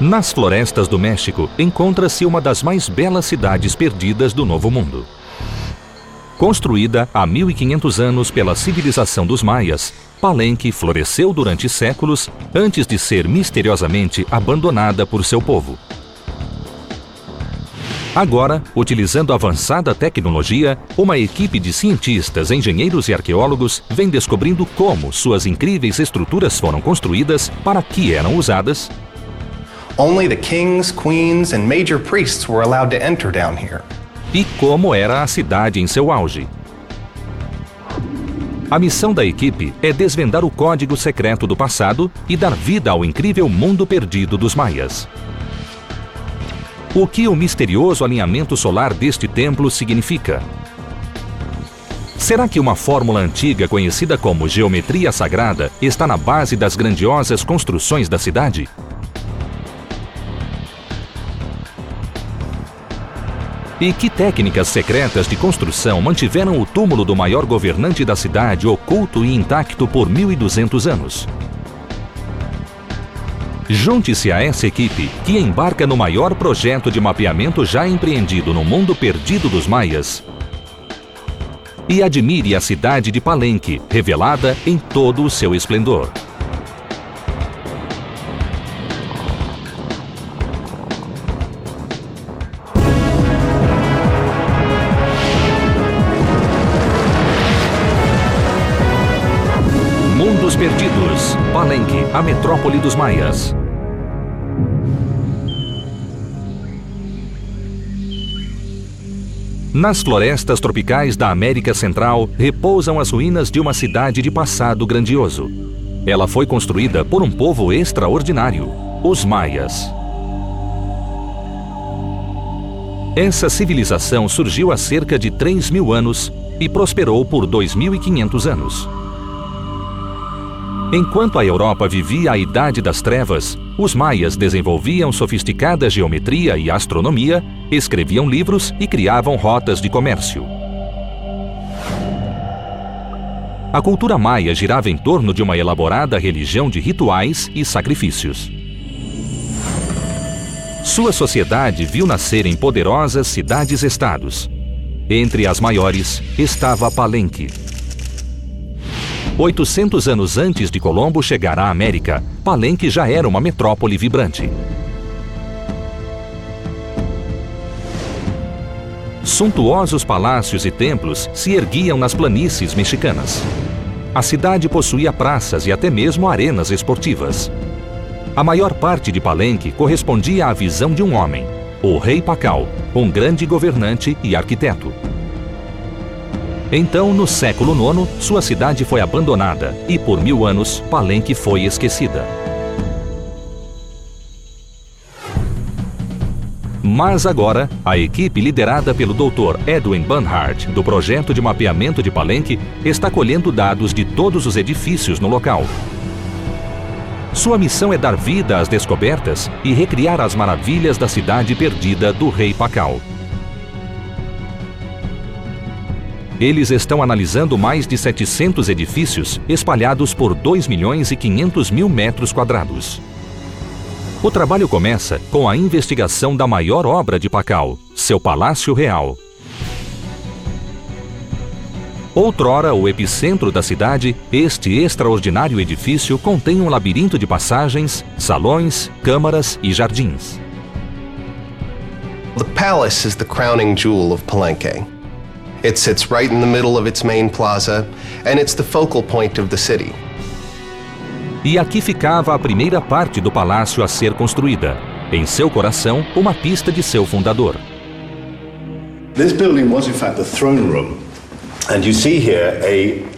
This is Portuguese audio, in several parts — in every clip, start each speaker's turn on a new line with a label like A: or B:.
A: Nas florestas do México encontra-se uma das mais belas cidades perdidas do Novo Mundo. Construída há 1500 anos pela civilização dos Maias, Palenque floresceu durante séculos antes de ser misteriosamente abandonada por seu povo. Agora, utilizando avançada tecnologia, uma equipe de cientistas, engenheiros e arqueólogos vem descobrindo como suas incríveis estruturas foram construídas, para que eram usadas.
B: Only the kings, queens, and major priests were allowed to enter down here.
A: E como era a cidade em seu auge. A missão da equipe é desvendar o código secreto do passado e dar vida ao incrível mundo perdido dos Maias. O que o misterioso alinhamento solar deste templo significa? Será que uma fórmula antiga conhecida como geometria sagrada está na base das grandiosas construções da cidade? E que técnicas secretas de construção mantiveram o túmulo do maior governante da cidade oculto e intacto por 1200 anos? Junte-se a essa equipe que embarca no maior projeto de mapeamento já empreendido no mundo perdido dos Maias e admire a cidade de Palenque, revelada em todo o seu esplendor. Mundos Perdidos, Palenque, a metrópole dos Maias. Nas florestas tropicais da América Central repousam as ruínas de uma cidade de passado grandioso. Ela foi construída por um povo extraordinário, os Maias. Essa civilização surgiu há cerca de 3.000 anos e prosperou por 2.500 anos. Enquanto a Europa vivia a Idade das Trevas, os Maias desenvolviam sofisticada geometria e astronomia, escreviam livros e criavam rotas de comércio. A cultura maia girava em torno de uma elaborada religião de rituais e sacrifícios. Sua sociedade viu nascerem poderosas cidades-estados. Entre as maiores estava Palenque. 800 anos antes de Colombo chegar à América, Palenque já era uma metrópole vibrante. Suntuosos palácios e templos se erguiam nas planícies mexicanas. A cidade possuía praças e até mesmo arenas esportivas. A maior parte de Palenque correspondia à visão de um homem, o Rei Pacal, um grande governante e arquiteto. Então, no século IX, sua cidade foi abandonada e, por 1000 anos, Palenque foi esquecida. Mas agora, a equipe liderada pelo Dr. Edwin Barnhart, do projeto de mapeamento de Palenque, está colhendo dados de todos os edifícios no local. Sua missão é dar vida às descobertas e recriar as maravilhas da cidade perdida do Rei Pacal. Eles estão analisando mais de 700 edifícios espalhados por 2.500.000 metros quadrados. O trabalho começa com a investigação da maior obra de Pacal, seu Palácio Real. Outrora o epicentro da cidade, este extraordinário edifício contém um labirinto de passagens, salões, câmaras e jardins.
B: The palace is the crowning jewel of Palenque. It sits right in the middle of its main plaza, and it's the focal point of the city.
A: E aqui ficava a primeira parte do palácio a ser construída. Em seu coração, uma pista de seu fundador.
C: This building was in fact the throne room. And you see here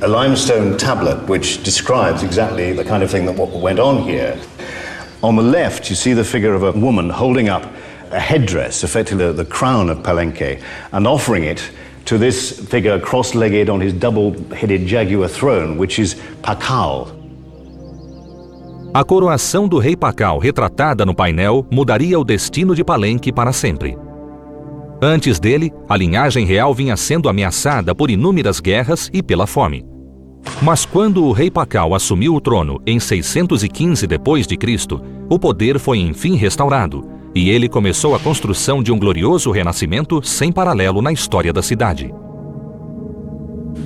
C: a limestone tablet which describes exactly the kind of thing that went on here. On the left, you see the figure of a woman holding up a headdress, effectively the crown of Palenque, and offering it to this figure cross-legged on his double-headed jaguar throne, which is Pacal.
A: A coroação do rei Pacal, retratada no painel, mudaria o destino de Palenque para sempre. Antes dele, a linhagem real vinha sendo ameaçada por inúmeras guerras e pela fome. Mas quando o rei Pacal assumiu o trono em 615 d.C., o poder foi enfim restaurado, e ele começou a construção de um glorioso renascimento sem paralelo na história da cidade.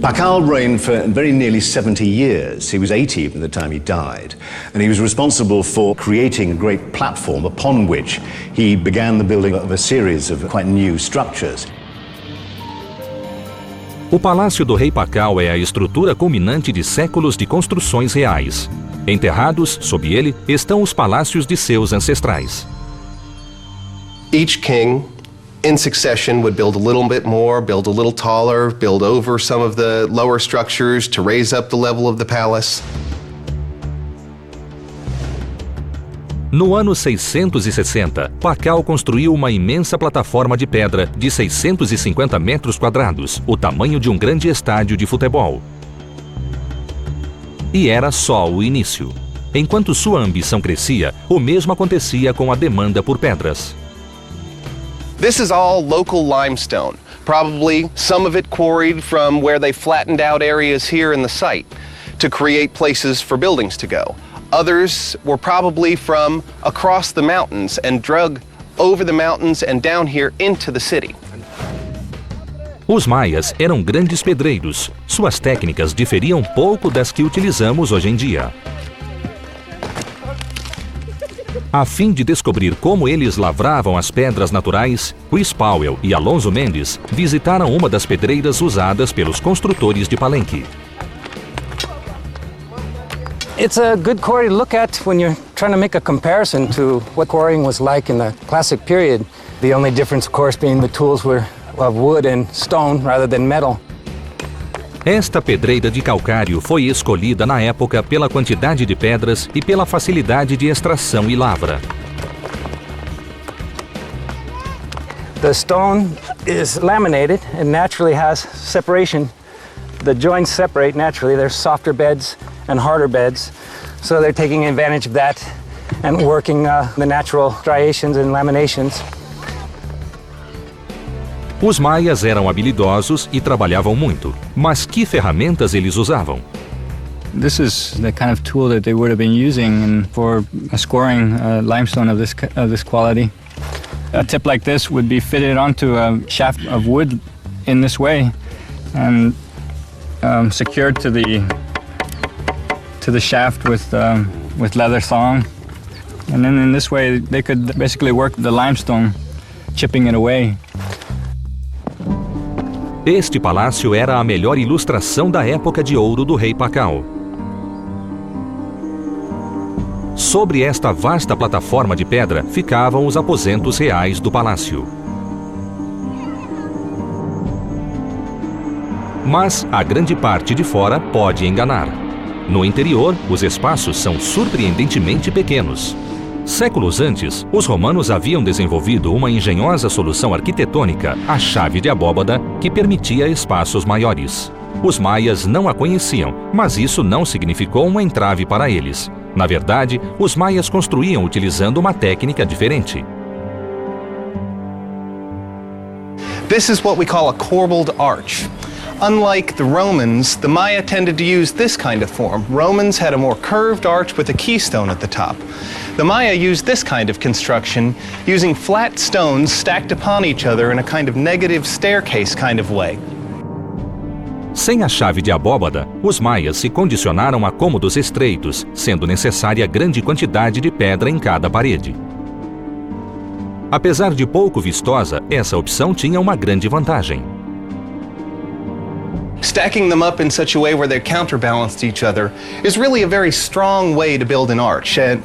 C: Pakal reigned for very nearly 70 years. He was 80 by the time he died. And he was responsible for creating a great platform upon which he began the building of a series of quite new structures.
A: O Palácio do Rei Pakal é a estrutura culminante de séculos de construções reais. Enterrados sob ele estão os palácios de seus ancestrais.
B: Each king, in succession, would build a little bit more, build a little taller, build over some of the lower structures to raise up the level of the palace.
A: No ano 660, Pakal construiu uma imensa plataforma de pedra de 650 metros quadrados, o tamanho de um grande estádio de futebol. E era só o início. Enquanto sua ambição crescia, o mesmo acontecia com a demanda por pedras.
B: This is all local limestone, probably some of it quarried from where they flattened out areas here in the site to create places for buildings to go. Others were probably from across the mountains and drug over the mountains and down here into the city.
A: Os maias eram grandes pedreiros. Suas técnicas diferiam pouco das que utilizamos hoje em dia. A fim de descobrir como eles lavravam as pedras naturais, Chris Powell e Alonso Mendes visitaram uma das pedreiras usadas pelos construtores de Palenque.
D: It's a good quarry to look at when you're trying to make a comparison to what quarrying was like in the classic period. The only difference, of course, being the tools were of wood and stone rather than metal.
A: Esta pedreira de calcário foi escolhida na época pela quantidade de pedras e pela facilidade de extração e lavra.
D: The stone is laminated and naturally has separation. The joints separate naturally. There's softer beds and harder beds. So they're taking advantage of that and working the natural striations and laminations.
A: Os maias eram habilidosos e trabalhavam muito. Mas que ferramentas eles usavam?
E: This is the kind of tool that they would have been using for scoring limestone of this quality. A tip like this would be fitted onto a shaft of wood in this way and secured to the shaft with leather thong. And then in this way they could basically work the limestone, chipping it away.
A: Este palácio era a melhor ilustração da época de ouro do rei Pakal. Sobre esta vasta plataforma de pedra ficavam os aposentos reais do palácio. Mas a grande parte de fora pode enganar. No interior, os espaços são surpreendentemente pequenos. Séculos antes, os romanos haviam desenvolvido uma engenhosa solução arquitetônica, a chave de abóbada, que permitia espaços maiores. Os maias não a conheciam, mas isso não significou um entrave para eles. Na verdade, os maias construíam utilizando uma técnica diferente.
B: This is what we call a corbelled arch. Unlike the Romans, the Maya tended to use this kind of form. Romans had a more curved arch with a keystone at the top. The Maya used this kind of construction, using flat stones stacked upon each other in a kind of negative staircase kind of way.
A: Sem a chave de abóbada, os maias se condicionaram a cômodos estreitos, sendo necessária grande quantidade de pedra em cada parede. Apesar de pouco vistosa, essa opção tinha uma grande vantagem.
B: Stacking them up in such a way where they're counterbalanced each other is really a very strong way to build an arch. And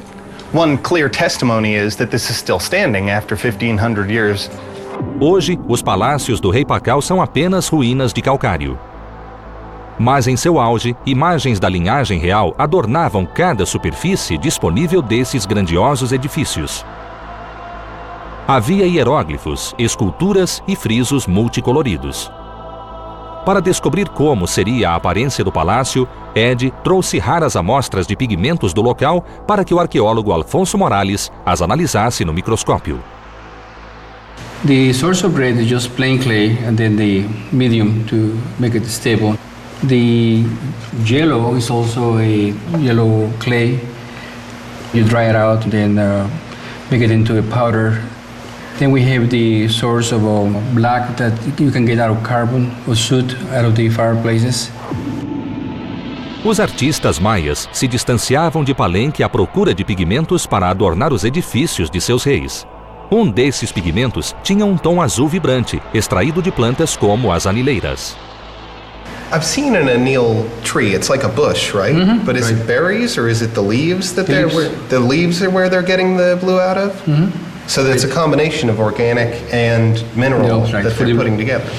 B: one clear testimony is that this is still standing after 1500 years.
A: Hoje, os palácios do rei Pakal são apenas ruínas de calcário. Mas em seu auge, imagens da linhagem real adornavam cada superfície disponível desses grandiosos edifícios. Havia hieróglifos, esculturas e frisos multicoloridos. Para descobrir como seria a aparência do palácio, Ed trouxe raras amostras de pigmentos do local para que o arqueólogo Alfonso Morales as analisasse no microscópio.
F: The source of grade is just plain clay and then the medium to make it stable. The yellow is also a yellow clay. You dry it out, then make it into a powder. Then we have the source of black that you can get out of carbon or soot out of the fireplaces.
A: Os artistas maias se distanciavam de Palenque à procura de pigmentos para adornar os edifícios de seus reis. Um desses pigmentos tinha um tom azul vibrante, extraído de plantas como as anileiras.
B: I've seen an anil tree. It's like a bush, right?
F: Mm-hmm.
B: But is it berries or is it the leaves that the leaves are where they're getting the blue out of?
F: Mm-hmm.
B: So that's a combination of organic and mineral
F: right.
B: that they're putting together.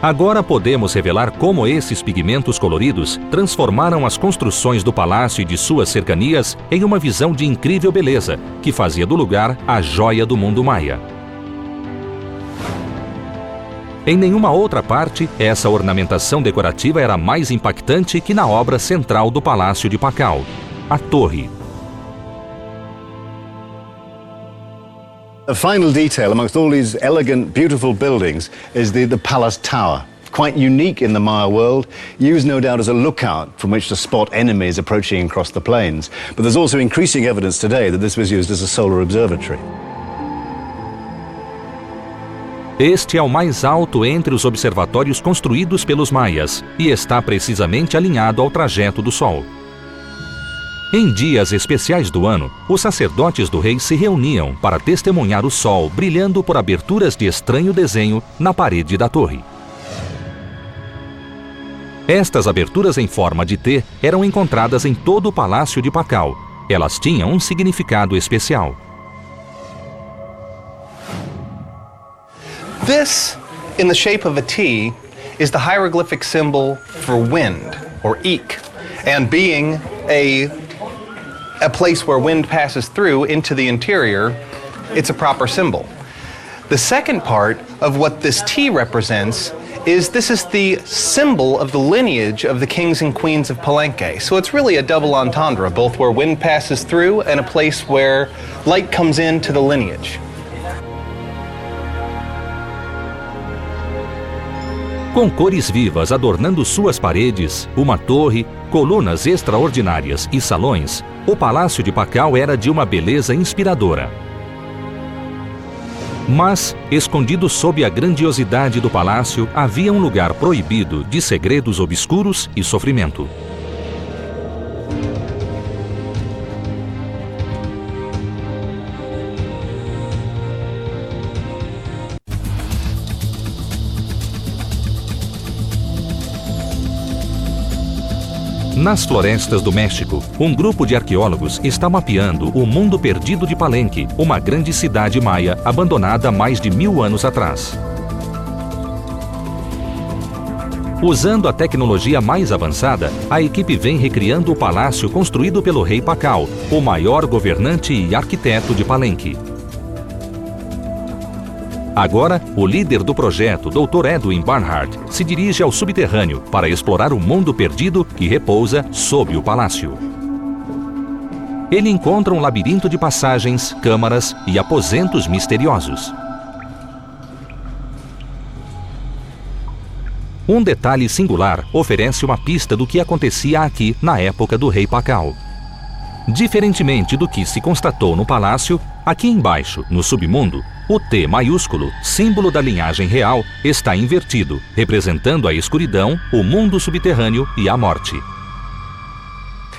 A: Agora podemos revelar como esses pigmentos coloridos transformaram as construções do palácio e de suas cercanias em uma visão de incrível beleza, que fazia do lugar a joia do mundo maia. Em nenhuma outra parte, essa ornamentação decorativa era mais impactante que na obra central do Palácio de Pakal, a torre.
C: A final detail amongst all these elegant, beautiful buildings is the palace tower. Quite unique in the Maya world, used no doubt as a lookout from which to spot enemies approaching across the plains. But there's also increasing evidence today that this was used as a solar observatory.
A: Este é o mais alto entre os observatórios construídos pelos maias e está precisamente alinhado ao trajeto do Sol. Em dias especiais do ano, os sacerdotes do rei se reuniam para testemunhar o sol brilhando por aberturas de estranho desenho na parede da torre. Estas aberturas em forma de T eram encontradas em todo o Palácio de Pakal. Elas tinham um significado especial.
B: This, in the shape of a T, is the hieroglyphic symbol for wind, or ik, and being a place where wind passes through into the interior, it's a proper symbol. The second part of what this T represents is this is the symbol of the lineage of the kings and queens of Palenque. So it's really a double entendre, both where wind passes through and a place where light comes into the lineage.
A: Com cores vivas adornando suas paredes, uma torre, colunas extraordinárias e salões, o Palácio de Pakal era de uma beleza inspiradora. Mas, escondido sob a grandiosidade do palácio, havia um lugar proibido de segredos obscuros e sofrimento. Nas florestas do México, um grupo de arqueólogos está mapeando o mundo perdido de Palenque, uma grande cidade maia abandonada há mais de 1000 anos atrás. Usando a tecnologia mais avançada, a equipe vem recriando o palácio construído pelo rei Pakal, o maior governante e arquiteto de Palenque. Agora, o líder do projeto, Dr. Edwin Barnhart, se dirige ao subterrâneo para explorar o mundo perdido que repousa sob o palácio. Ele encontra um labirinto de passagens, câmaras e aposentos misteriosos. Um detalhe singular oferece uma pista do que acontecia aqui na época do rei Pakal. Diferentemente do que se constatou no palácio, aqui embaixo, no submundo, o T maiúsculo, símbolo da linhagem real, está invertido, representando a escuridão, o mundo subterrâneo e a morte.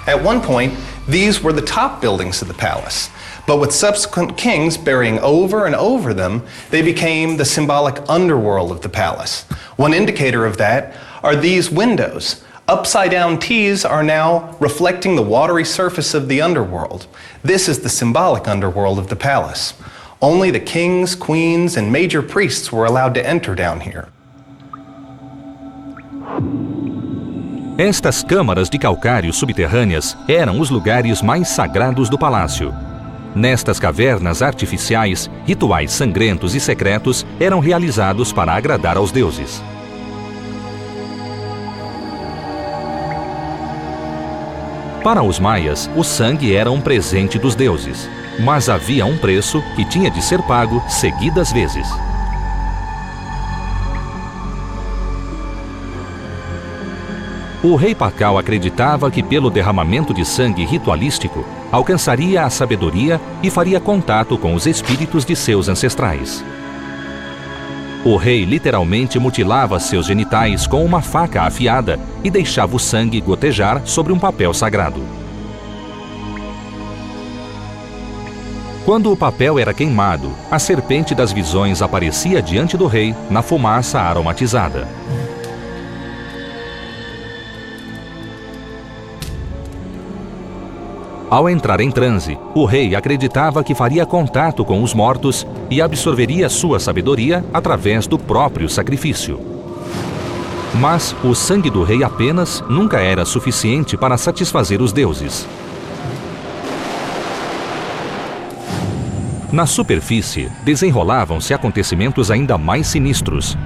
B: At one point, these were the top buildings of the palace. But with subsequent kings burying over and over them, they became the symbolic underworld of the palace. One indicator of that are these windows. Upside-down T's are now reflecting the watery surface of the underworld. This is the symbolic underworld of the palace. Only the kings, queens, and major priests were allowed to enter down here.
A: Estas câmaras de calcário subterrâneas eram os lugares mais sagrados do palácio. Nestas cavernas artificiais, rituais sangrentos e secretos eram realizados para agradar aos deuses. Para os maias, o sangue era um presente dos deuses, mas havia um preço que tinha de ser pago seguidas vezes. O rei Pakal acreditava que pelo derramamento de sangue ritualístico, alcançaria a sabedoria e faria contato com os espíritos de seus ancestrais. O rei literalmente mutilava seus genitais com uma faca afiada e deixava o sangue gotejar sobre um papel sagrado. Quando o papel era queimado, a serpente das visões aparecia diante do rei na fumaça aromatizada. Ao entrar em transe, o rei acreditava que faria contato com os mortos e absorveria sua sabedoria através do próprio sacrifício. Mas o sangue do rei apenas nunca era suficiente para satisfazer os deuses. Na superfície, desenrolavam-se acontecimentos ainda mais sinistros.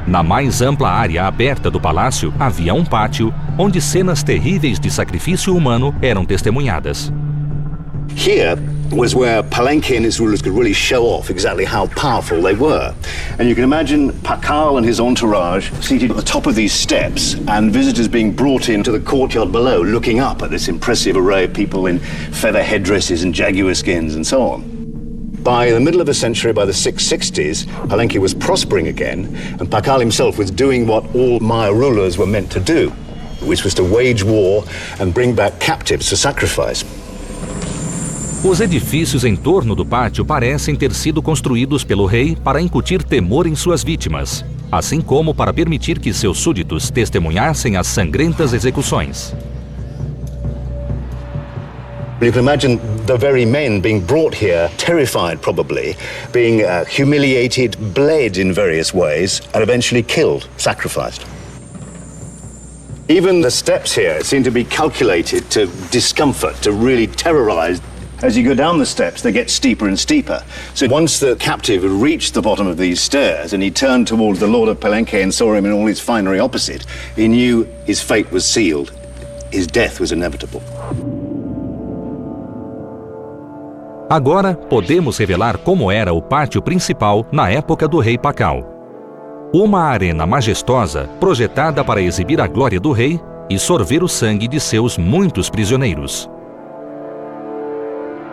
A: Na mais ampla área aberta do palácio havia um pátio onde cenas terríveis de sacrifício humano eram testemunhadas.
C: Here was where Palenque and his rulers could really show off exactly how powerful they were. And you can imagine Pakal and his entourage seated at the top of these steps and visitors being brought into the courtyard below, looking up at this impressive array of people in feather headdresses and jaguar skins and so on. By the middle of the century, by the 660s, Palenque was prospering again, and Pakal himself was doing what all Maya rulers were meant to do, which was to wage war and bring back captives for sacrifice.
A: Os edifícios em torno do pátio parecem ter sido construídos pelo rei para incutir temor em suas vítimas, assim como para permitir que seus súditos testemunhassem as sangrentas execuções.
C: You can imagine the very men being brought here, terrified probably, being humiliated, bled in various ways, and eventually killed, sacrificed. Even the steps here seem to be calculated to discomfort, to really terrorize. As you go down the steps, they get steeper and steeper. So once the captive had reached the bottom of these stairs and he turned towards the Lord of Palenque and saw him in all his finery opposite, he knew his fate was sealed. His death was inevitable.
A: Agora, podemos revelar como era o pátio principal na época do rei Pakal. Uma arena majestosa, projetada para exibir a glória do rei e sorver o sangue de seus muitos prisioneiros.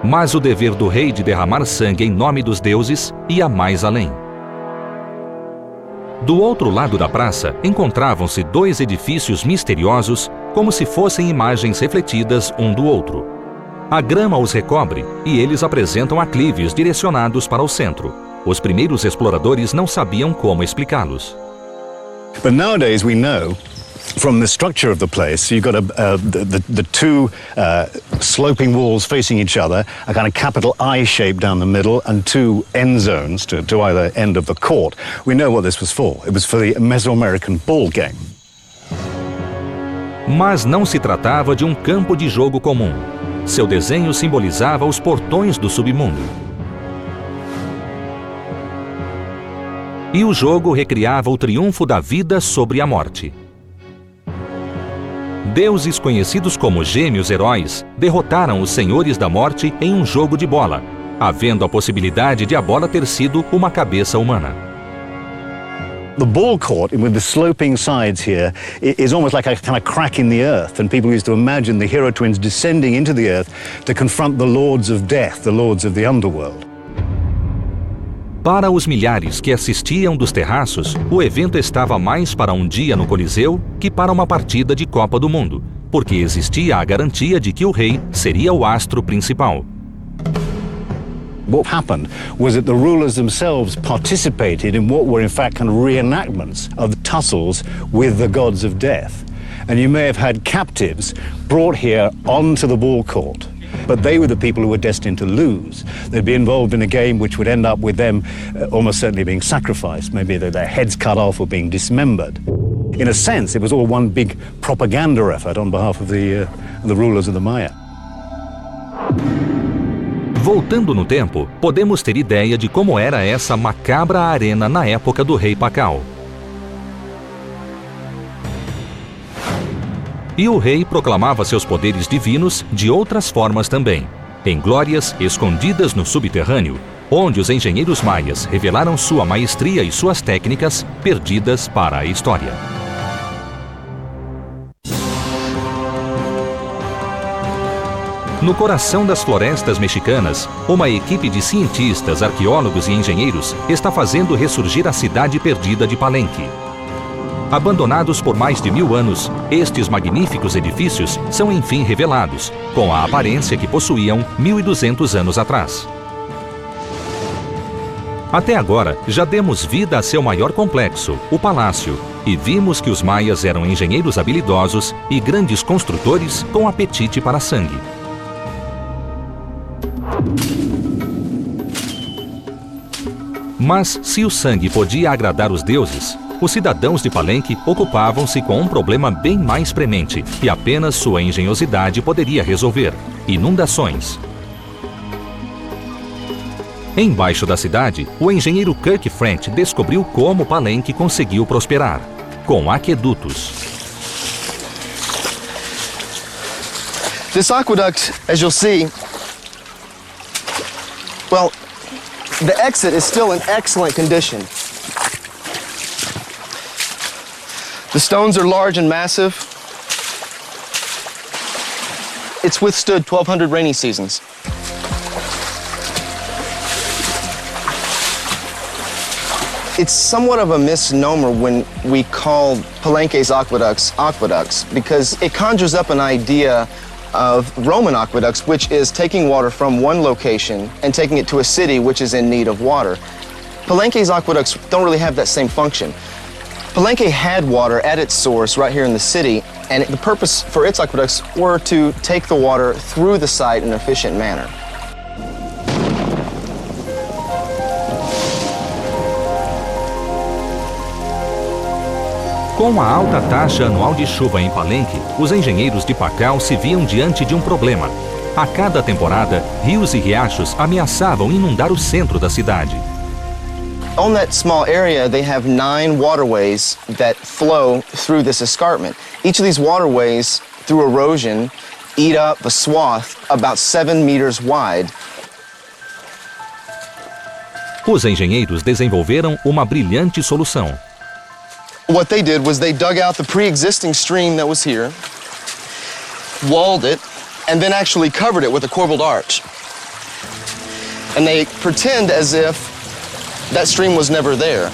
A: Mas o dever do rei de derramar sangue em nome dos deuses ia mais além. Do outro lado da praça, encontravam-se dois edifícios misteriosos, como se fossem imagens refletidas um do outro. A grama os recobre e eles apresentam aclives direcionados para o centro. Os primeiros exploradores não sabiam como explicá-los.
C: But nowadays we know from the structure of the place, you've got the two sloping walls facing each other, a kind of capital I shape down the middle, and two end zones to either end of the court. We know what this was for. It was for the Mesoamerican ball game.
A: Mas não se tratava de um campo de jogo comum. Seu desenho simbolizava os portões do submundo. E o jogo recriava o triunfo da vida sobre a morte. Deuses conhecidos como gêmeos heróis derrotaram os senhores da morte em um jogo de bola, havendo a possibilidade de a bola ter sido uma cabeça humana.
C: The ball court, with the sloping sides here, is almost like a kind of crack in the earth, and people used to imagine the hero twins descending into the earth to confront the lords of death, the lords of the underworld.
A: Para os milhares que assistiam dos terraços, o evento estava mais para um dia no Coliseu que para uma partida de Copa do Mundo, porque existia a garantia de que o rei seria o astro principal.
C: What happened was that the rulers themselves participated in what were in fact kind of reenactments of tussles with the gods of death. And you may have had captives brought here onto the ball court, but they were the people who were destined to lose. They'd be involved in a game which would end up with them almost certainly being sacrificed, maybe their heads cut off or being dismembered. In a sense, it was all one big propaganda effort on behalf of the rulers of the Maya.
A: Voltando no tempo, podemos ter ideia de como era essa macabra arena na época do rei Pakal. E o rei proclamava seus poderes divinos de outras formas também, em glórias escondidas no subterrâneo, onde os engenheiros maias revelaram sua maestria e suas técnicas perdidas para a história. No coração das florestas mexicanas, uma equipe de cientistas, arqueólogos e engenheiros está fazendo ressurgir a cidade perdida de Palenque. Abandonados por mais de 1000 anos, estes magníficos edifícios são enfim revelados, com a aparência que possuíam 1200 anos atrás. Até agora, já demos vida a seu maior complexo, o palácio, e vimos que os maias eram engenheiros habilidosos e grandes construtores com apetite para sangue. Mas, se o sangue podia agradar os deuses, os cidadãos de Palenque ocupavam-se com um problema bem mais premente, que apenas sua engenhosidade poderia resolver: inundações. Embaixo da cidade, o engenheiro Kirk French descobriu como Palenque conseguiu prosperar: com aquedutos.
G: This aqueduct, as you'll see, well, the exit is still in excellent condition. The stones are large and massive. It's withstood 1,200 rainy seasons. It's somewhat of a misnomer when we call Palenque's aqueducts because it conjures up an idea of Roman aqueducts, which is taking water from one location and taking it to a city which is in need of water. Palenque's aqueducts don't really have that same function. Palenque had water at its source right here in the city, and the purpose for its aqueducts were to take the water through the site in an efficient manner.
A: Com a alta taxa anual de chuva em Palenque, os engenheiros de Pacal se viam diante de um problema. A cada temporada, rios e riachos ameaçavam inundar o centro da cidade.
G: On that small area, they have 9 waterways that flow through this escarpment. Each of these waterways, through erosion, eat up a swath about 7 meters wide.
A: Os engenheiros desenvolveram uma brilhante solução.
G: What they did was they dug out the pre-existing stream that was here, walled it, and then actually covered it with a corbelled arch. And they pretend as if that stream was never there.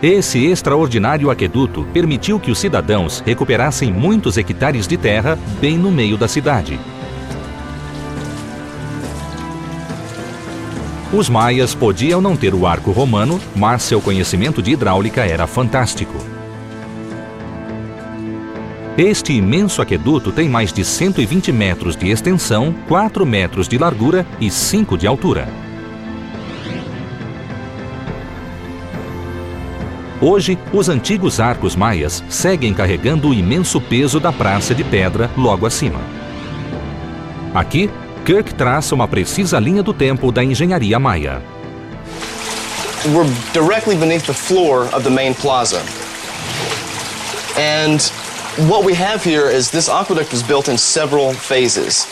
A: Esse extraordinário aqueduto permitiu que os cidadãos recuperassem muitos hectares de terra bem no meio da cidade. Os maias podiam não ter o arco romano, mas seu conhecimento de hidráulica era fantástico. Este imenso aqueduto tem mais de 120 metros de extensão, 4 metros de largura e 5 de altura. Hoje, os antigos arcos maias seguem carregando o imenso peso da praça de pedra logo acima. Aqui, Kirk traça uma precisa linha do tempo da engenharia maia.
G: We're directly beneath the floor of the main plaza. And what we have here is this aqueduct was built in several phases,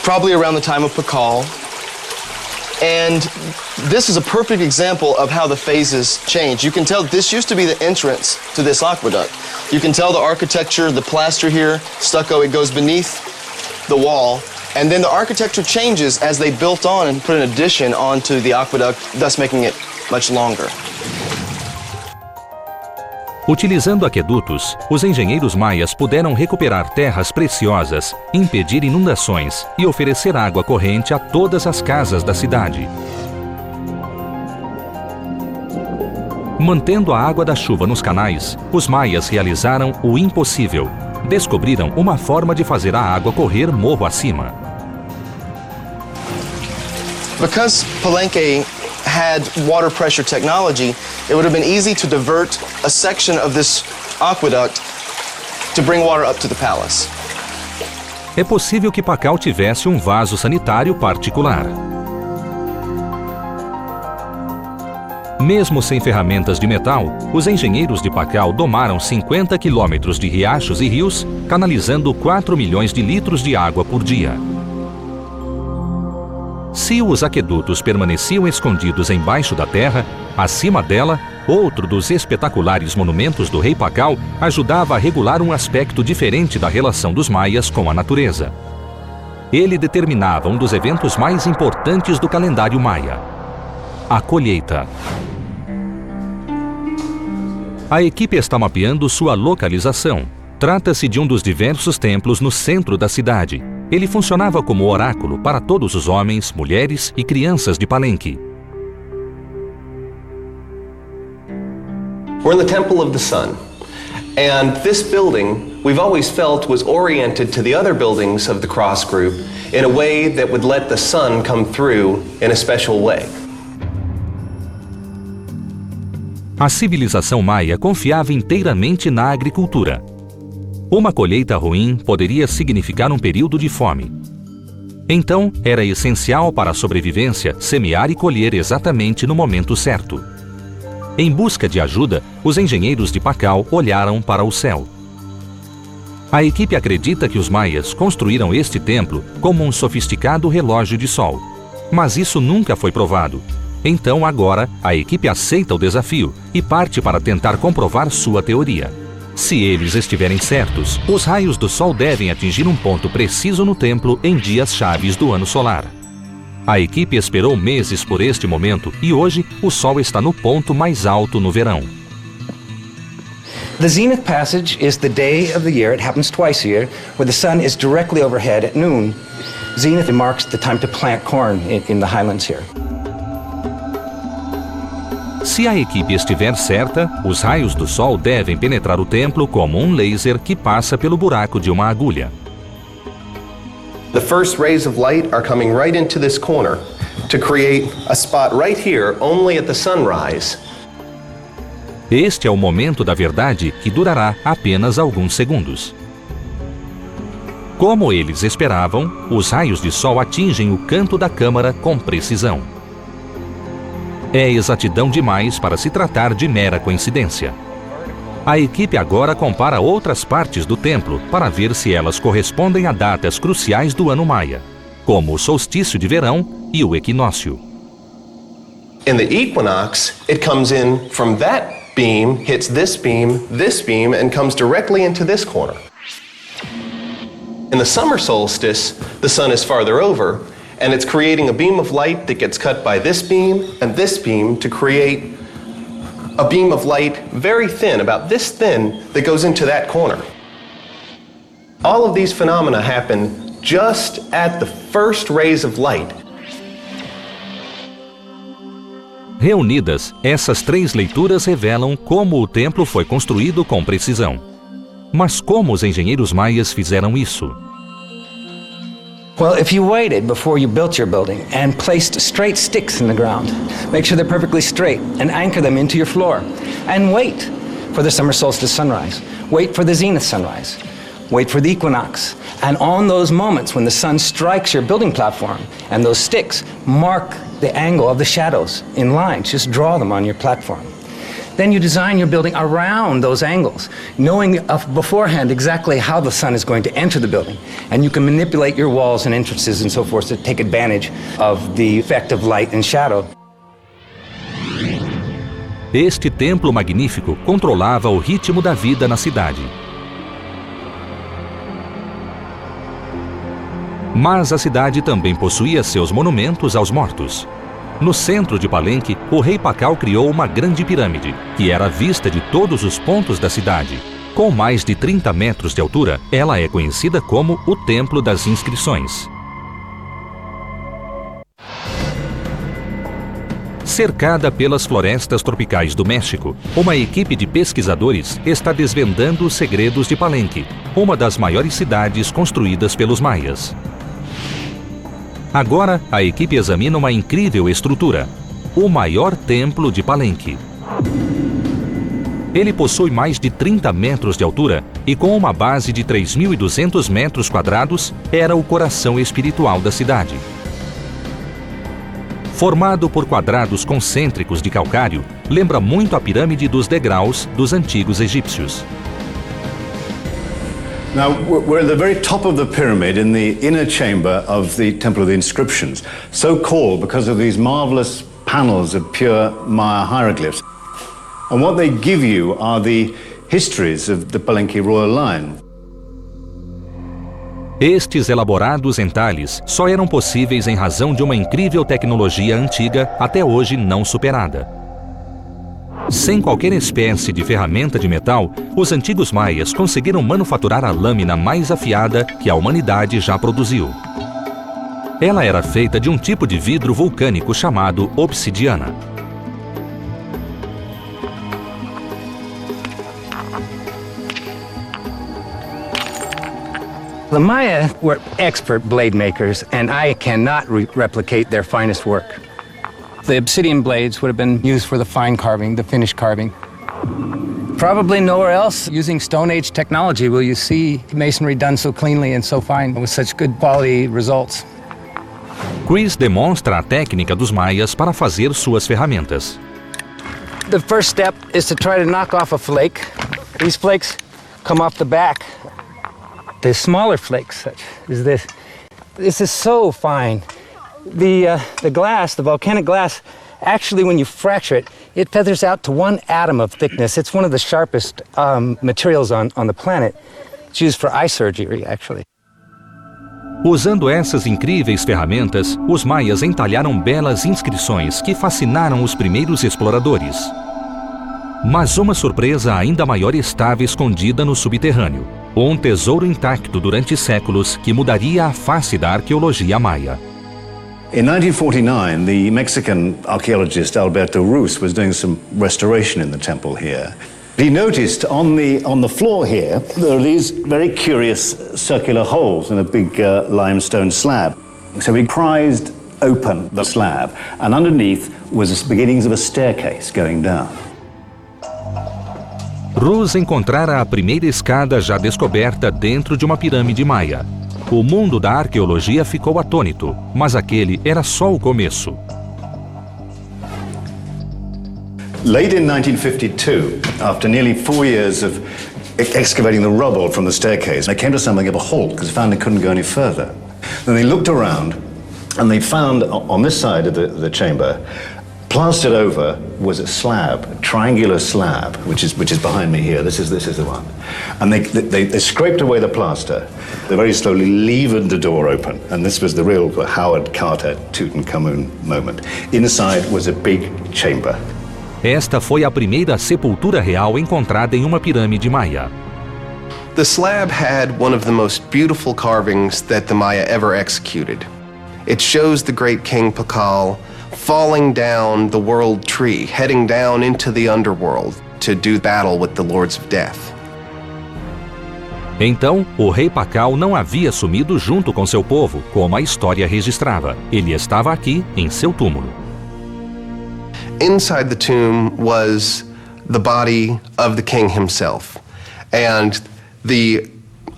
G: probably around the time of Pakal. And this is a perfect example of how the phases change. You can tell this used to be the entrance to this aqueduct. You can tell the architecture, the plaster here, stucco, it goes beneath the wall. And then the architecture changes as they built on and put an addition onto the aqueduct, thus making it much longer.
A: Utilizando aquedutos, os engenheiros maias puderam recuperar terras preciosas, impedir inundações e oferecer água corrente a todas as casas da cidade. Mantendo a água da chuva nos canais, os maias realizaram o impossível. Descobriram uma forma de fazer a água correr morro acima.
G: Because Palenque had water pressure technology, it would have been easy to divert a section of this aqueduct to bring water up to the palace.
A: É possível que Pacal tivesse um vaso sanitário particular. Mesmo sem ferramentas de metal, os engenheiros de Pacal domaram 50 quilômetros de riachos e rios, canalizando 4 milhões de litros de água por dia. Se os aquedutos permaneciam escondidos embaixo da terra, acima dela, Outro dos espetaculares monumentos do rei Pakal ajudava a regular um aspecto diferente da relação dos maias com a natureza. Ele determinava um dos eventos mais importantes do calendário maia: a colheita. A equipe está mapeando sua localização. Trata-se de um dos diversos templos no centro da cidade. Ele funcionava como oráculo para todos os homens, mulheres e crianças de Palenque.
B: We're in the Temple of the Sun, and this building we've always felt was oriented to the other buildings of the Cross Group in a way that would let the sun come through in a special way.
A: A civilização maia confiava inteiramente na agricultura. Uma colheita ruim poderia significar um período de fome. Então, era essencial para a sobrevivência semear e colher exatamente no momento certo. Em busca de ajuda, os engenheiros de Pakal olharam para o céu. A equipe acredita que os maias construíram este templo como um sofisticado relógio de sol. Mas isso nunca foi provado. Então, agora, a equipe aceita o desafio e parte para tentar comprovar sua teoria. Se eles estiverem certos, os raios do sol devem atingir um ponto preciso no templo em dias chaves do ano solar. A equipe esperou meses por este momento e hoje o sol está no ponto mais alto no verão.
D: The zenith passage is the day of the year, it happens twice a year, where the sun is directly overhead at noon. Zenith marks the time to plant corn in the highlands here.
A: Se a equipe estiver certa, os raios do sol devem penetrar o templo como um laser que passa pelo buraco de uma agulha.
B: The first rays of light are coming right into this corner to create a spot right here only at the sunrise.
A: Este é o momento da verdade que durará apenas alguns segundos. Como eles esperavam, os raios de sol atingem o canto da câmara com precisão. É exatidão demais para se tratar de mera coincidência. A equipe agora compara outras partes do templo para ver se elas correspondem a datas cruciais do ano maia, como o solstício de verão e o equinócio.
B: In the equinox, it comes in from that beam, hits this beam, and comes directly into this corner. In the summer solstice, the sun is farther over, and it's creating a beam of light that gets cut by this beam and this beam to create a beam of light very thin, about this thin, that goes into that corner. All of these phenomena happen just at the first rays of light.
A: Reunidas, essas três leituras revelam como o templo foi construído com precisão. Mas como os engenheiros maias fizeram isso?
D: Well, if you waited before you built your building and placed straight sticks in the ground, make sure they're perfectly straight and anchor them into your floor. And wait for the summer solstice sunrise. Wait for the zenith sunrise. Wait for the equinox. And on those moments when the sun strikes your building platform and those sticks mark the angle of the shadows in lines, just draw them on your platform. Then you design your building around those angles, knowing beforehand exactly how the sun is going to enter the building. And you can manipulate your walls and entrances and so forth to take advantage of the effect of light and shadow.
A: Este templo magnífico controlava o ritmo da vida na cidade. Mas a cidade também possuía seus monumentos aos mortos. No centro de Palenque, o rei Pakal criou uma grande pirâmide, que era vista de todos os pontos da cidade. Com mais de 30 metros de altura, ela é conhecida como o Templo das Inscrições. Cercada pelas florestas tropicais do México, uma equipe de pesquisadores está desvendando os segredos de Palenque, uma das maiores cidades construídas pelos maias. Agora, a equipe examina uma incrível estrutura, o maior templo de Palenque. Ele possui mais de 30 metros de altura e com uma base de 3.200 metros quadrados, era o coração espiritual da cidade. Formado por quadrados concêntricos de calcário, lembra muito a pirâmide dos degraus dos antigos egípcios.
C: Now, we're at the very top of the pyramid in the inner chamber of the Temple of the Inscriptions, so called because of these marvelous panels of pure Maya hieroglyphs. And what they give you are the histories of the Palenque royal line.
A: Estes elaborados entalhes só eram possíveis em razão de uma incrível tecnologia antiga até hoje não superada. Sem qualquer espécie de ferramenta de metal, os antigos maias conseguiram manufaturar a lâmina mais afiada que a humanidade já produziu. Ela era feita de um tipo de vidro vulcânico chamado obsidiana.
D: The Maya were expert blade makers, and I cannot replicate their finest work. The obsidian blades would have been used for the fine carving, the finished carving. Probably nowhere else using Stone Age technology will you see masonry done so cleanly and so fine with such good quality results.
A: Chris demonstra a técnica dos maias para fazer suas ferramentas.
D: The first step is to try to knock off a flake. These flakes come off the back. The smaller flakes, such as this. This is so fine. The glass, the volcanic glass, actually when you fracture it, it feathers out to 1 atom of thickness. It's one of the sharpest materials on the planet. It's used for eye surgery, actually.
A: Usando essas incríveis ferramentas, os maias entalharam belas inscrições que fascinaram os primeiros exploradores. Mas uma surpresa ainda maior estava escondida no subterrâneo. Um tesouro intacto durante séculos que mudaria a face da arqueologia maia.
C: In 1949, the Mexican archaeologist Alberto Ruz was doing some restoration in the temple here. He noticed on the floor here, there are these very curious circular holes in a big limestone slab. So he prized open the slab, and underneath was the beginnings of a staircase going down.
A: Ruz encontrara a primeira escada já descoberta dentro de uma pirâmide maia. O mundo da arqueologia ficou atônito, mas aquele era só o começo.
C: Late in 1952, after nearly 4 years of excavating the rubble from the staircase, they came to something of a halt because they found they couldn't go any further. Then they looked around and they found on this side of the chamber, plastered over was a slab, a triangular slab, which is behind me here. This is the one. And they scraped away the plaster. They very slowly levered the door open, and this was the real Howard Carter Tutankhamun moment. Inside was a big chamber.
A: Esta foi a primeira sepultura real encontrada em uma pirâmide maia.
B: The slab had one of the most beautiful carvings that the Maya ever executed. It shows the great King Pakal falling down the world tree, heading down into the underworld to do battle with the Lords of Death.
A: Então, o rei Pakal não havia sumido junto com seu povo, como a história registrava. Ele estava aqui, em seu túmulo.
B: Inside the tomb was the body of the king himself, and the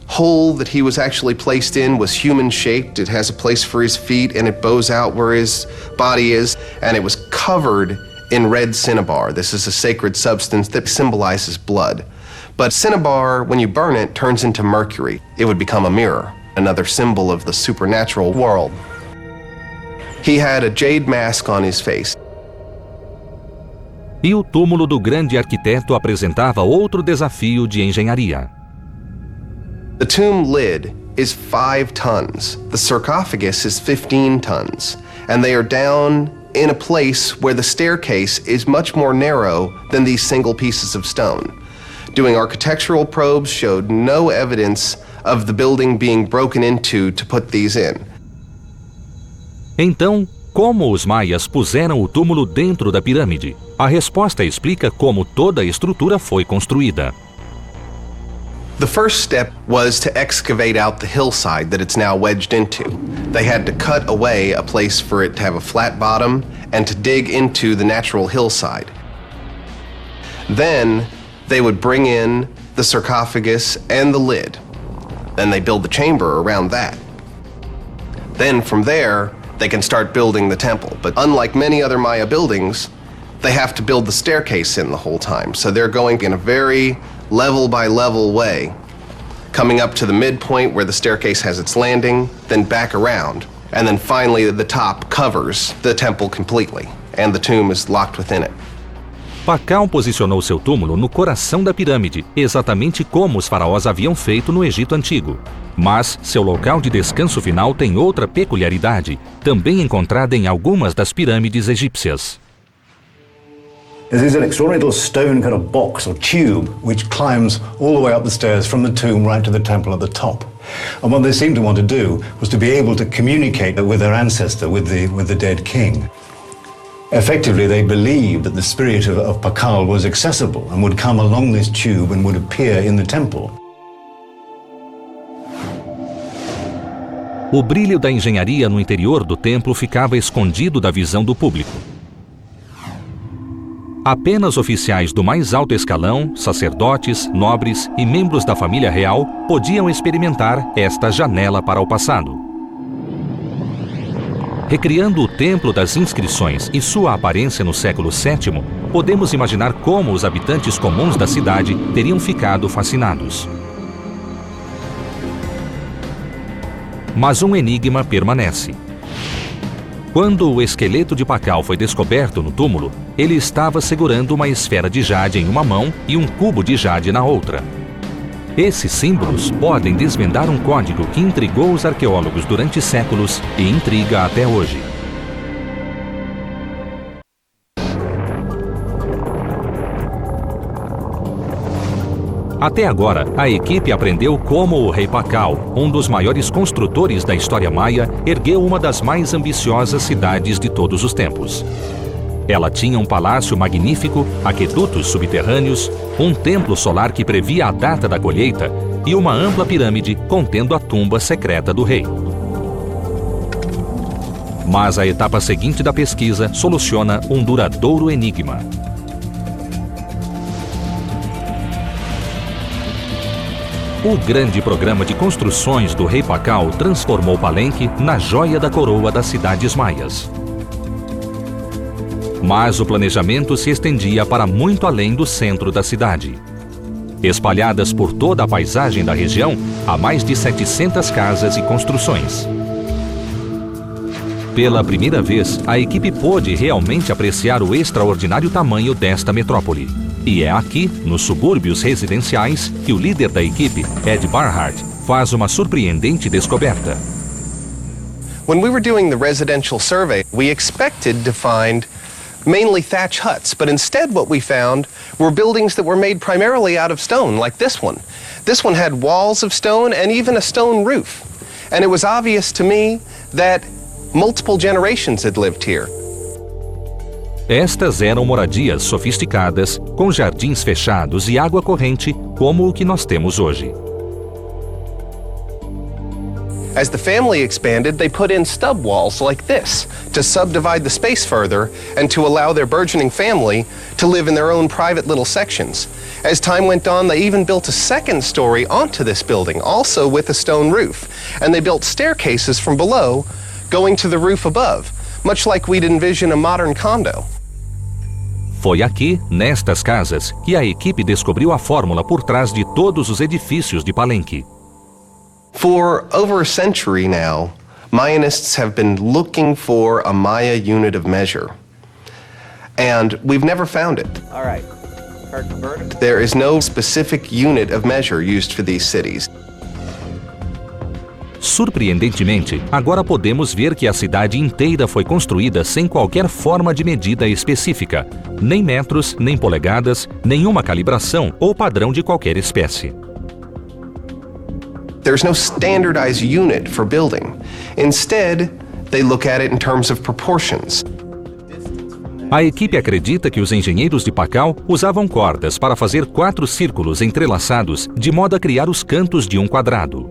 B: hole that he was actually placed in was human-shaped. It has a place for his feet, and it bows out where his body is, and it was covered in red cinnabar. This is a sacred substance that symbolizes blood. But cinnabar, when you burn it, turns into mercury. It would become a mirror, another symbol of the supernatural world. He had a jade mask on his face.
A: E o túmulo do grande arquiteto apresentava outro desafio de engenharia.
B: The tomb lid is 5 tons. The sarcophagus is 15 tons. And they are down in a place where the staircase is much more narrow than these single pieces of stone. Doing architectural probes showed no evidence of the building being broken into to put these in.
A: Então, como os maias puseram o túmulo dentro da pirâmide? A resposta explica como toda a estrutura foi construída.
B: The first step was to excavate out the hillside that it's now wedged into. They had to cut away a place for it to have a flat bottom and to dig into the natural hillside. Then they would bring in the sarcophagus and the lid. Then they build the chamber around that. Then from there, they can start building the temple. But unlike many other Maya buildings, they have to build the staircase in the whole time. So they're going in a very level by level way, coming up to the midpoint where the staircase has its landing, then back around, and then finally the top covers the temple completely, and the tomb is locked within it.
A: Pakal posicionou seu túmulo no coração da pirâmide, exatamente como os faraós haviam feito no Egito Antigo. Mas seu local de descanso final tem outra peculiaridade, também encontrada em algumas das pirâmides egípcias.
C: This is an extraordinary little stone kind of box or tube which climbs all the way up the stairs from the tomb right to the temple at the top. And what they seemed to want to do was to be able to communicate with their ancestor, with the dead king. Effectively, they believed that the spirit of Pakal was accessible and would come along this tube and would appear in the temple.
A: O brilho da engenharia no interior do templo ficava escondido da visão do público. Apenas oficiais do mais alto escalão, sacerdotes, nobres e membros da família real podiam experimentar esta janela para o passado. Recriando o Templo das Inscrições e sua aparência no século VII, podemos imaginar como os habitantes comuns da cidade teriam ficado fascinados. Mas um enigma permanece. Quando o esqueleto de Pakal foi descoberto no túmulo, ele estava segurando uma esfera de jade em uma mão e um cubo de jade na outra. Esses símbolos podem desvendar um código que intrigou os arqueólogos durante séculos e intriga até hoje. Até agora, a equipe aprendeu como o rei Pakal, um dos maiores construtores da história maia, ergueu uma das mais ambiciosas cidades de todos os tempos. Ela tinha um palácio magnífico, aquedutos subterrâneos, um templo solar que previa a data da colheita e uma ampla pirâmide contendo a tumba secreta do rei. Mas a etapa seguinte da pesquisa soluciona um duradouro enigma. O grande programa de construções do rei Pakal transformou Palenque na joia da coroa das cidades maias. Mas o planejamento se estendia para muito além do centro da cidade. Espalhadas por toda a paisagem da região, há mais de 700 casas e construções. Pela primeira vez, a equipe pôde realmente apreciar o extraordinário tamanho desta metrópole. E é aqui, nos subúrbios residenciais, que o líder da equipe, Ed Barhart, faz uma surpreendente descoberta.
B: When we were doing the residential survey, we expected to find mainly thatch huts, but instead what we found were buildings that were made primarily out of stone, like this one. This one had walls of stone and even a stone roof. And it was obvious to me that multiple generations had lived here.
A: Estas eram moradias sofisticadas, com jardins fechados e água corrente, como o que nós temos hoje.
B: As the family expanded, they put in stub walls like this to subdivide the space further and to allow their burgeoning family to live in their own private little sections. As time went on, they even built a second story onto this building, also with a stone roof. And they built staircases from below, going to the roof above, much like we'd envision a modern condo.
A: Foi aqui, nestas casas, que a equipe descobriu a fórmula por trás de todos os edifícios de Palenque.
B: For over a century now, Mayanists have been looking for a Maya unit of measure. And we've never found it.
D: All right.
B: There is no specific unit of measure used for these cities.
A: Surpreendentemente, agora podemos ver que a cidade inteira foi construída sem qualquer forma de medida específica, nem metros, nem polegadas, nenhuma calibração ou padrão de qualquer espécie.
B: There's no standardized unit for building. Instead, they look at it in terms of proportions.
A: A equipe acredita que os engenheiros de Pakal usavam cordas para fazer 4 círculos entrelaçados de modo a criar os cantos de um quadrado.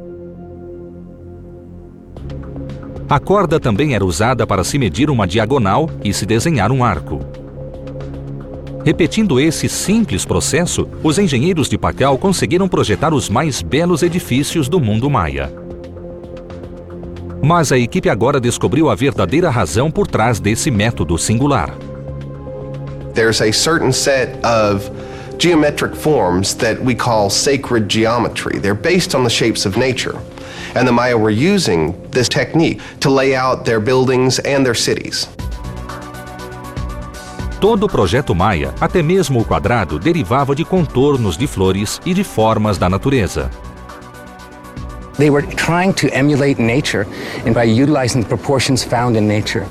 A: A corda também era usada para se medir uma diagonal e se desenhar um arco. Repetindo esse simples processo, os engenheiros de Pakal conseguiram projetar os mais belos edifícios do mundo maia. Mas a equipe agora descobriu a verdadeira razão por trás desse método singular.
B: There's a certain set of geometric forms that we call sacred geometry. They're based on the shapes of nature. And the Maya were using this technique to lay out their buildings and their cities.
A: Todo o projeto maia, até mesmo o quadrado, derivava de contornos de flores e de formas da natureza.
D: They were trying to emulate nature and by utilizing the proportions found in nature.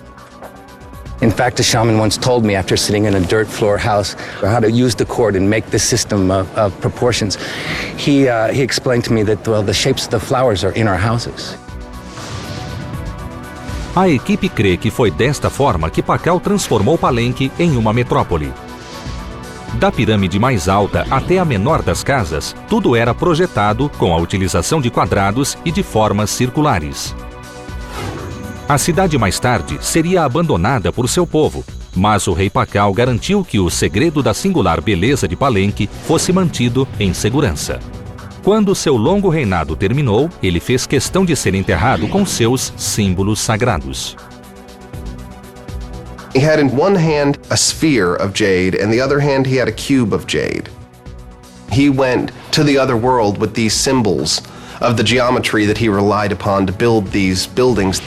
D: In fact, a shaman once told me after sitting in a dirt floor house how to use the cord and make this system of proportions. He explained to me that, well, the shapes of the flowers are in our houses.
A: A equipe crê que foi desta forma que Pakal transformou Palenque em uma metrópole. Da pirâmide mais alta até a menor das casas, tudo era projetado com a utilização de quadrados e de formas circulares. A cidade mais tarde seria abandonada por seu povo, mas o rei Pakal garantiu que o segredo da singular beleza de Palenque fosse mantido em segurança. Quando seu longo reinado terminou, ele fez questão de ser enterrado com seus símbolos sagrados.
H: He had in one hand a sphere of jade, and the other hand he had a cube of jade. He went to the other world with these symbols of the geometry that he relied upon to build these buildings.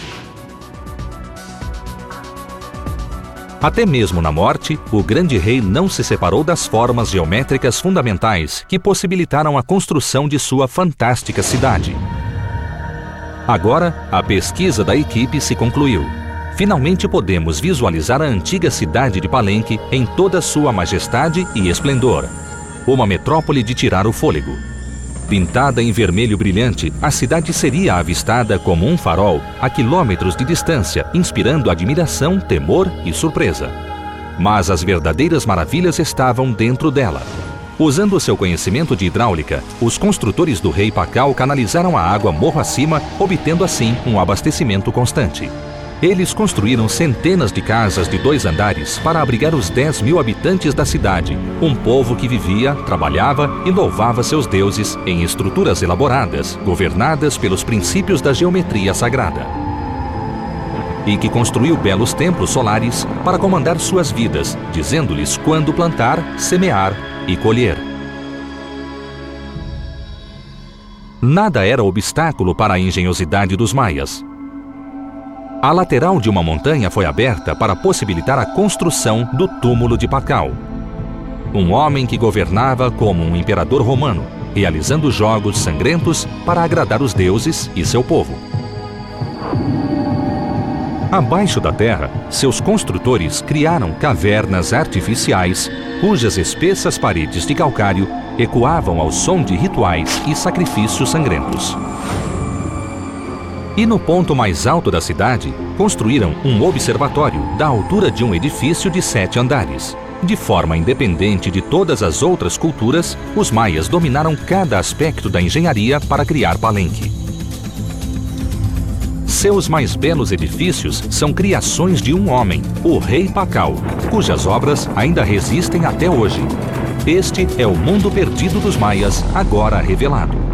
A: Até mesmo na morte, o grande rei não se separou das formas geométricas fundamentais que possibilitaram a construção de sua fantástica cidade. Agora, a pesquisa da equipe se concluiu. Finalmente podemos visualizar a antiga cidade de Palenque em toda sua majestade e esplendor. Uma metrópole de tirar o fôlego. Pintada em vermelho brilhante, a cidade seria avistada como um farol a quilômetros de distância, inspirando admiração, temor e surpresa. Mas as verdadeiras maravilhas estavam dentro dela. Usando seu conhecimento de hidráulica, os construtores do rei Pakal canalizaram a água morro acima, obtendo assim um abastecimento constante. Eles construíram centenas de casas de 2 andares para abrigar os 10.000 habitantes da cidade, um povo que vivia, trabalhava e louvava seus deuses em estruturas elaboradas, governadas pelos princípios da geometria sagrada. E que construiu belos templos solares para comandar suas vidas, dizendo-lhes quando plantar, semear e colher. Nada era obstáculo para a engenhosidade dos maias. A lateral de uma montanha foi aberta para possibilitar a construção do túmulo de Pakal. Um homem que governava como um imperador romano, realizando jogos sangrentos para agradar os deuses e seu povo. Abaixo da terra, seus construtores criaram cavernas artificiais, cujas espessas paredes de calcário ecoavam ao som de rituais e sacrifícios sangrentos. E no ponto mais alto da cidade, construíram um observatório da altura de um edifício de 7 andares. De forma independente de todas as outras culturas, os maias dominaram cada aspecto da engenharia para criar Palenque. Seus mais belos edifícios são criações de um homem, o rei Pakal, cujas obras ainda resistem até hoje. Este é o mundo perdido dos maias, agora revelado.